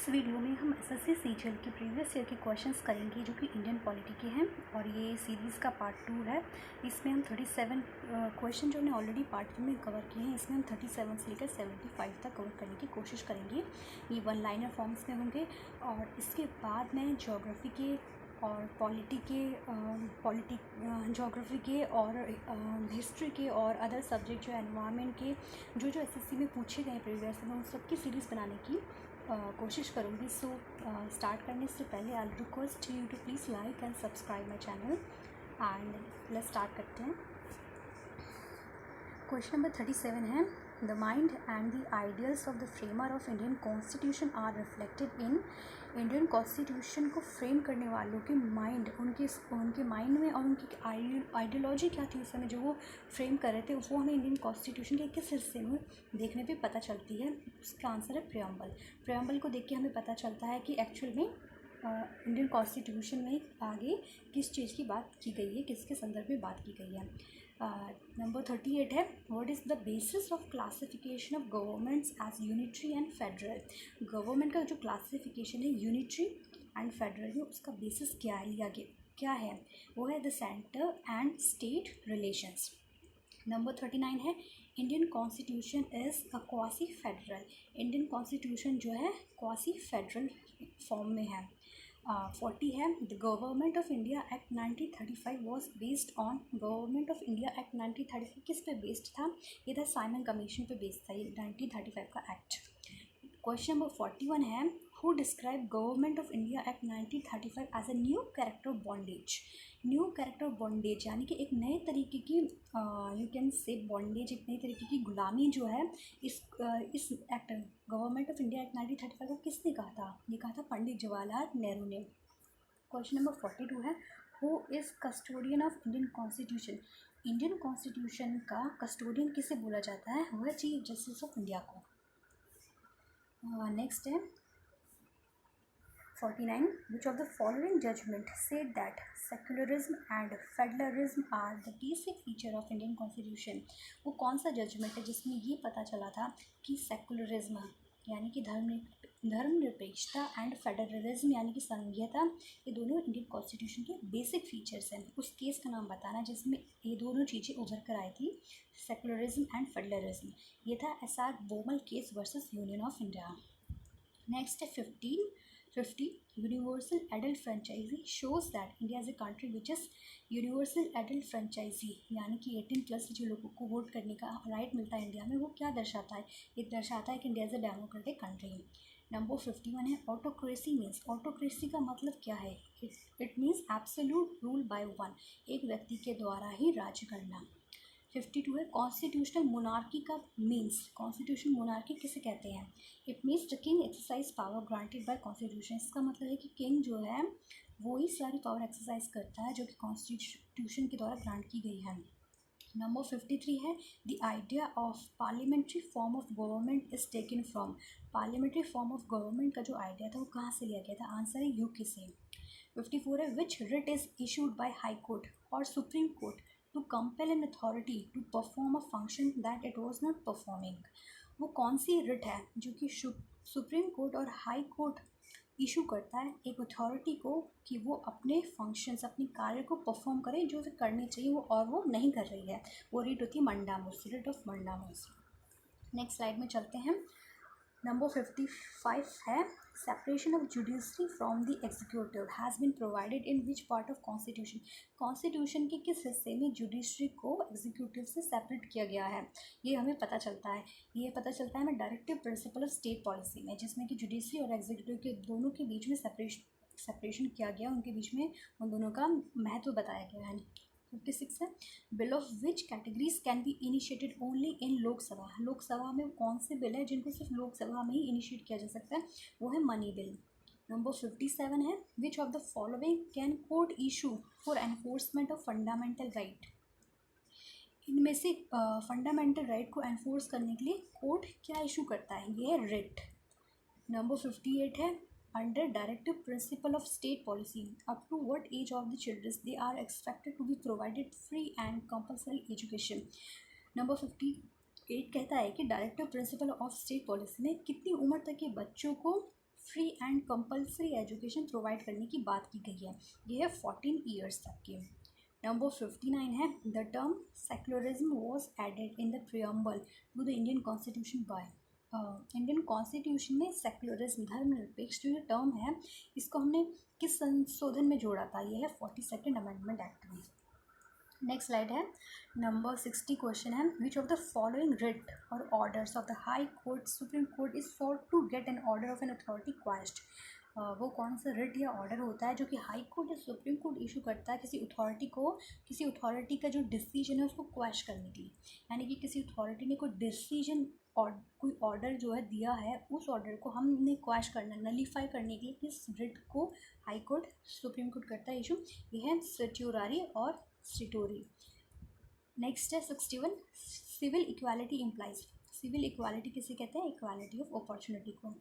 इस वीडियो में हम एसएससी सीजीएल के प्रीवियस ईयर के क्वेश्चंस करेंगे जो कि इंडियन पॉलिटी के हैं और ये सीरीज़ का पार्ट 2 है। इसमें हम 37 क्वेश्चन जो हमने ऑलरेडी पार्ट 1 में कवर किए हैं, इसमें हम 37 से लेकर 75 तक कवर करने की कोशिश करेंगे। ये वन लाइनर फॉर्म्स में होंगे और इसके बाद मैं ज्योग्राफी के और ज्योग्राफी के और हिस्ट्री के और अदर सब्जेक्ट जो एनवायरनमेंट के जो एसएससी में पूछे गए प्रीवियस में उन सबकी सीरीज़ बनाने की कोशिश करूँगी। सो स्टार्ट करने से पहले I request you to please like and subscribe my channel and let's start करते हैं। क्वेश्चन नंबर 37 है, the mind and the ideals of the framer of Indian constitution are reflected in. Indian constitution को frame करने वालों के mind, उनके mind में और उनकी आइडियोलॉजी क्या थी उस समय जो वो फ्रेम कर रहे थे, वो हमें इंडियन कॉन्स्टिट्यूशन के किस हिस्से में देखने पे पता चलती है। उसका आंसर है प्रियम्बल। प्रियम्बल को देख के हमें पता चलता है कि एक्चुअल में इंडियन कॉन्स्टिट्यूशन में आगे किस चीज़ की बात की गई है, किसके संदर्भ में बात की गई है। नंबर 38 है, what is the basis of classification of governments as unitary and federal. Government का जो क्लासिफिकेशन है यूनिटरी एंड फेडरल में, उसका बेसिस क्या है, लिया गया क्या है, वो है the centre and state relations. Number 39 है, Indian constitution is a quasi federal. Indian constitution जो है क्वासी फेडरल फॉर्म में है। 40 है, the government of India act 1935 was based on. Government of India act 1935 किस पे बेस्ड था, ये था साइमन कमीशन पे बेस्ड था, ये 1935 का एक्ट। क्वेश्चन नंबर 41 है, who describe government of India act 1935 as a new character of bondage. New character of bondage यानी कि एक नए तरीके की यू कैन से बॉन्डेज, एक नई तरीके की गुलामी जो है इस act government of India act 1935 को किसने कहा था, ये कहा था पंडित जवाहरलाल नेहरू ने। क्वेश्चन नंबर 42 है, who is custodian of Indian constitution. Indian constitution का कस्टोडियन किसे बोला जाता है, वह चीफ जस्टिस ऑफ इंडिया को। नेक्स्ट है 49, which of the following judgment said that secularism and federalism are the basic feature of Indian Constitution। वो कौन सा जजमेंट है जिसमें ये पता चला था कि सेकुलरिज्म यानी कि धर्मनिरपेक्षता एंड फेडरलिज्म यानी कि संघीयता, ये दोनों इंडियन कॉन्स्टिट्यूशन के बेसिक फीचर्स हैं। उस केस का नाम बताना जिसमें ये दोनों चीज़ें उभर कर आई थी, सेकुलरिज्म एंड फेडरलिज्म। ये था SR Bommai case versus union of India. Next है 50, universal adult franchise shows that India is a country which is universal adult franchise यानी कि 18+ जो लोगों को वोट करने का राइट मिलता है इंडिया में, वो क्या दर्शाता है, ये दर्शाता है कि India is a democratic country. Number 51 है, ऑटोक्रेसी मीन्स। ऑटोक्रेसी का मतलब क्या है, it means absolute rule by one, एक व्यक्ति के द्वारा ही राज्य करना। 52 है, कॉन्स्टिट्यूशनल मोनार्की का मीन्स। कॉन्स्टिट्यूशनल मोनार्की किसे कहते हैं, it means the king exercise power granted by constitution. इसका मतलब है कि किंग जो है वो ही सारी पावर एक्सरसाइज करता है जो कि कॉन्स्टिट्यूशन के द्वारा ग्रांट की गई है। नंबर 53 है, the idea of parliamentary form of government is taken from. Parliamentary form of government का जो आइडिया था वो कहाँ से लिया गया था, आंसर है यूके से। 54 है, which writ is issued by high court और supreme court to compel an authority to perform a function that it was not performing। वो कौन सी रिट है जो कि सुप्रीम कोर्ट और हाई कोर्ट इशू करता है एक अथॉरिटी को कि वो अपने फंक्शंस, अपने कार्य को परफॉर्म करे जो उसे करने चाहिए वो, और वो नहीं कर रही है। वो रिट होती है mandamus, writ of mandamus. Next slide में चलते हैं। नंबर 55 है, separation of judiciary from the executive has been provided in which part of constitution. Constitution के किस हिस्से में जुडिशरी को एग्जीक्यूटिव से सेपरेट किया गया है, ये हमें पता चलता है। ये पता चलता है हमें directive principle of state policy में, जिसमें कि जुडिशरी और एग्जीक्यूटिव के दोनों के बीच में सेपरेशन किया गया, उनके बीच में उन दोनों का महत्व बताया गया है। 56 है, bill of which categories can be initiated only in Lok Sabha. Lok Sabha में कौन से बिल है जिनको सिर्फ लोकसभा में ही इनिशिएट किया जा सकता है, वो है मनी बिल। नंबर 57 है, which of the following can court issue for enforcement of fundamental right. इनमें से फंडामेंटल राइट को एनफोर्स करने के लिए कोर्ट क्या इशू करता है, ये है रिट। नंबर 58 है, under directive principle of state policy, up to what age of the children they are expected to be provided free and compulsory education। Number 58 कहता है कि directive principle of state policy में कितनी उम्र तक के बच्चों को free and compulsory education provide करने की बात की गई है, ये है 14 ईयर्स तक की। नंबर 59 है the term secularism was added in the preamble to the Indian constitution by. Indian constitution में सेक्युलरिज्म धर्मनिरपेक्ष जो ये टर्म है इसको हमने किस संशोधन में जोड़ा था, ये है 42nd अमेंडमेंट एक्ट में। नेक्स्ट स्लाइड है नंबर 60 क्वेश्चन है which of the following writ or orders of the high court supreme court is sought to get an order of an authority quashed. वो कौन सा रिट या order होता है जो कि हाई कोर्ट या सुप्रीम कोर्ट इशू करता है किसी अथॉरिटी का जो डिसीजन है उसको क्वेश करने के लिए, यानी कि किसी अथॉरिटी ने कोई डिसीजन और कोई ऑर्डर जो है दिया है उस ऑर्डर को हमने क्वेश करना नलीफाई करने के लिए किस रिट को हाई कोर्ट सुप्रीम कोर्ट करता है इशू, ये है सर्ट्यूरारी और स्टिटोरी। नेक्स्ट है 61 civil equality implies. Civil equality किसे कहते हैं, इक्वालिटी ऑफ अपॉर्चुनिटी को।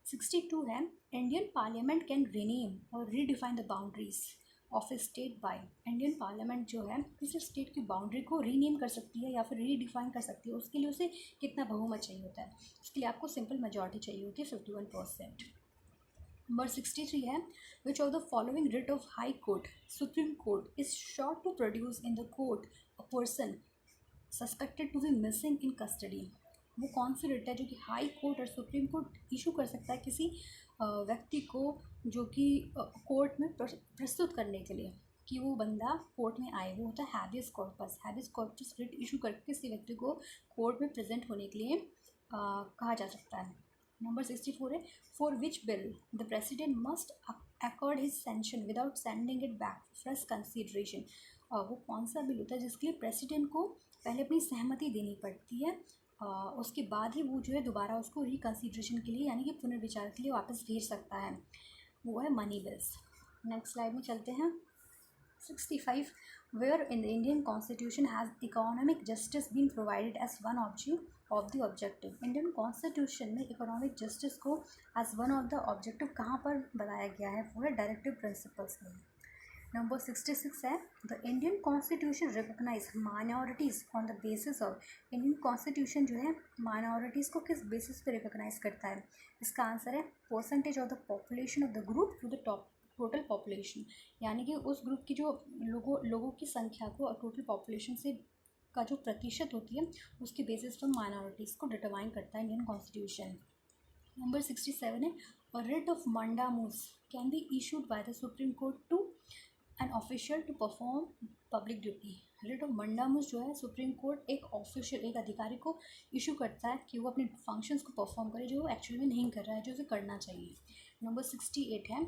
62 है इंडियन पार्लियामेंट कैन रीनेम और redefine the boundaries of a state by. Indian parliament जो है किसी स्टेट की बाउंड्री को रीनेम कर सकती है या फिर रीडिफाइन कर सकती है, उसके लिए उसे कितना बहुमत चाहिए होता है, उसके लिए आपको सिंपल मेजॉरिटी चाहिए होती है 51%। नंबर 63 है which of the following writ of high court supreme court is short to produce in the court a person suspected to be missing in custody. वो कौन सी रिट है जो कि हाई कोर्ट और सुप्रीम कोर्ट इशू कर सकता है किसी व्यक्ति को जो कि कोर्ट में प्रस्तुत करने के लिए कि वो बंदा कोर्ट में आए, वो होता है habeas corpus. Habeas corpus writ issue करके किसी व्यक्ति को कोर्ट में प्रेजेंट होने के लिए कहा जा सकता है। नंबर 64 है for which bill the president must accord his sanction without sending it back for consideration. वो कौन सा बिल होता है जिसके लिए प्रेसिडेंट को पहले अपनी सहमति देनी पड़ती है, उसके बाद ही वो जो है दोबारा उसको रिकन्सिडरेशन के लिए यानी कि पुनर्विचार के लिए वापस भेज सकता है, वो है मनी बिल्स। नेक्स्ट स्लाइड में चलते हैं 65 where in the Indian constitution has economic justice been provided as one of the objective. Indian constitution में इकोनॉमिक जस्टिस को as one of the objective कहाँ पर बताया गया है, वो है डायरेक्टिव प्रिंसिपल्स में। नंबर 66 है the Indian constitution recognize minorities on the basis of. Indian constitution जो है माइनॉरिटीज़ को किस बेसिस पे रिकॉग्नाइज करता है, इसका आंसर है percentage of the population of the group to the total population, यानी कि उस ग्रुप की जो लोगों की संख्या को टोटल पॉपुलेशन से का जो प्रतिशत होती है उसके बेसिस पर माइनॉरिटीज़ को डिटरमाइन करता है इंडियन कॉन्स्टिट्यूशन। नंबर 67 है a writ of mandamus can be issued by the Supreme Court to an official to perform public duty। writ of mandamus जो है सुप्रीम कोर्ट एक ऑफिशियल एक अधिकारी को इशू करता है कि वो अपने फंक्शंस को परफॉर्म करे जो वो एक्चुअली में नहीं कर रहा है, जो उसे करना चाहिए। नंबर 68 है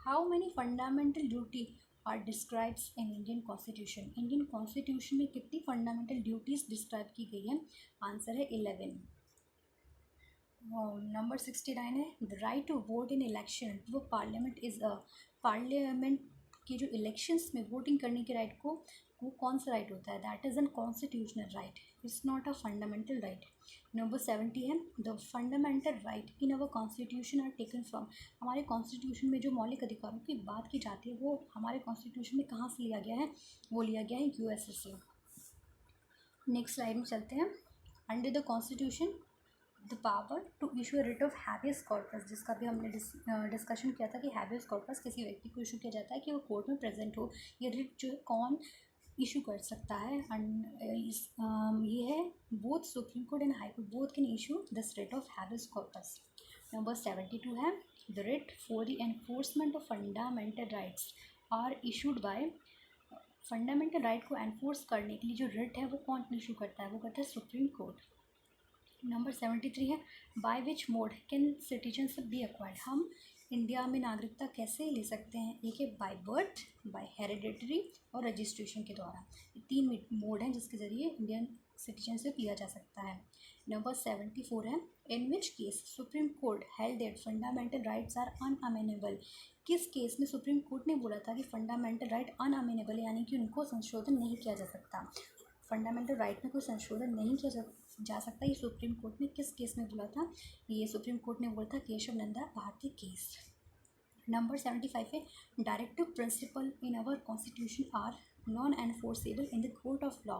how many fundamental duty are describes in Indian constitution. Indian constitution में कितनी फंडामेंटल ड्यूटीज़ डिस्क्राइब की गई है, आंसर है 11। नंबर 69 है the right to vote in election वो पार्लियामेंट इज़ अ पार्लियामेंट की जो इलेक्शंस में वोटिंग करने के राइट को वो कौन सा राइट होता है, that is an constitutional right, it's not a fundamental right. Number 70 है the fundamental right in our constitution are taken from. हमारे कॉन्स्टिट्यूशन में जो मौलिक अधिकारों की बात की जाती है वो हमारे कॉन्स्टिट्यूशन में कहाँ से लिया गया है, वो लिया गया है यूएसए से। नेक्स्ट स्लाइड में चलते हैं। Under the constitution the power to issue writ of habeas corpus, जिसका भी हमने डिस्कशन किया था कि हैबियस कॉर्पस किसी व्यक्ति को इशू किया जाता है कि वो कोर्ट में प्रेजेंट हो, ये रिट जो है कौन इशू कर सकता है, ये है both supreme court and high court both can issue this writ of habeas corpus. Number 72 है the writ for the enforcement of fundamental rights are issued by. Fundamental right को एनफोर्स करने के लिए जो रिट है वो कौन इशू करता है, वो करता है सुप्रीम कोर्ट। नंबर 73 है by which mode can citizenship B acquired. हम इंडिया में नागरिकता कैसे ले सकते हैं, एक है बाय बर्थ, बाय हेरिडिटरी और रजिस्ट्रेशन के द्वारा। ये 3 मोड हैं जिसके ज़रिए इंडियन सिटीजनशिप लिया जा सकता है। नंबर 74 है in which case supreme court held that fundamental rights are unamenable. किस केस में सुप्रीम कोर्ट ने बोला था कि फंडामेंटल राइट अनअमेनेबल यानी कि उनको संशोधन नहीं किया जा सकता, फंडामेंटल राइट में कोई संशोधन नहीं किया जा सकता, ये सुप्रीम कोर्ट ने किस केस में बोला था, ये सुप्रीम कोर्ट ने बोला था Kesavananda Bharati case. Number 75 है directive principle in our constitution are non enforceable in the court of law.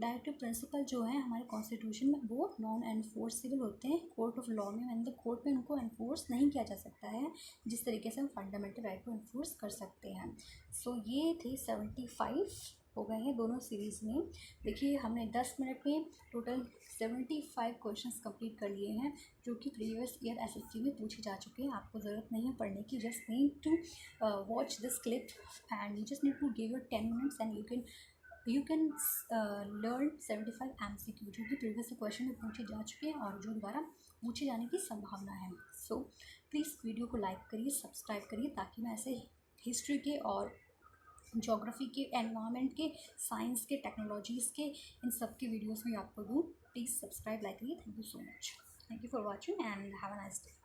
Directive principle जो है हमारे कॉन्स्टिट्यूशन में वो नॉन एनफोर्सेबल होते हैं कोर्ट ऑफ लॉ में, इन द कोर्ट में उनको एनफोर्स नहीं किया जा सकता है जिस तरीके से हम फंडामेंटल राइट को एनफोर्स कर सकते हैं। सो ये थे 75 हो गए हैं दोनों सीरीज़ में। देखिए हमने 10 मिनट में टोटल 75 क्वेश्चंस कंप्लीट कर लिए हैं जो कि प्रीवियस ईयर एसएससी में पूछे जा चुके हैं। आपको ज़रूरत नहीं है पढ़ने की, just need to watch this clip and you just need to give your 10 minutes and you can learn 75 MCQ जो कि प्रीवियस क्वेश्चन में पूछे जा चुके हैं और जो दोबारा पूछे जाने की संभावना है। सो प्लीज़ वीडियो को लाइक करिए, सब्सक्राइब करिए ताकि मैं ऐसे हिस्ट्री के और ज्योग्राफी के, एनवायरनमेंट के, साइंस के, टेक्नोलॉजीज़ के, इन सब के वीडियोस भी आपको दूँ। प्लीज़ सब्सक्राइब, लाइक करिए। Thank you so much. Thank you for watching and have a nice day.